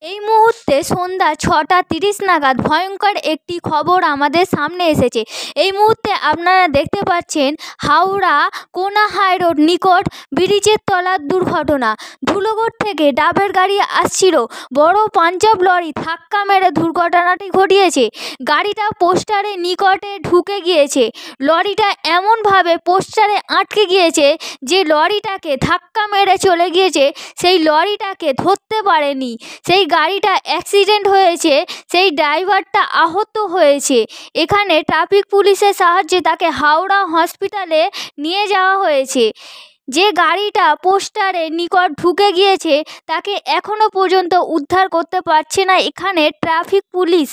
এই মুহূর্তে সন্ধ্যা 6:30 নাগাদ ভয়ঙ্কর একটি খবর আমাদের সামনে এসেছে। এই মুহূর্তে আপনারা দেখতে পাচ্ছেন হাওড়া কোনা হাই রোড নিকট ব্রিজের তলার দুর্ঘটনা। ধুলোগড় থেকে ডাবের গাড়ি আসছিল, বড় পাঞ্জাব লরি ধাক্কা মেরে দুর্ঘটনাটি ঘটিয়েছে। গাড়িটা পোস্টারের নিকটে ঢুকে গিয়েছে। লরিটা এমনভাবে পোস্টারে আটকে গিয়েছে যে লরিটাকে ধাক্কা মেরে চলে গিয়েছে, সেই লরিটাকে ধরতে পারেনি। সেই গাড়িটা অ্যাক্সিডেন্ট হয়েছে, সেই ড্রাইভারটা আহত হয়েছে। এখানে ট্রাফিক পুলিশের সাহায্যে তাকে হাওড়া হসপিটালে নিয়ে যাওয়া হয়েছে। যে গাড়িটা পোস্টারের নিকট ঢুকে গিয়েছে তাকে এখনো পর্যন্ত উদ্ধার করতে পারছে না এখানে ট্রাফিক পুলিশ।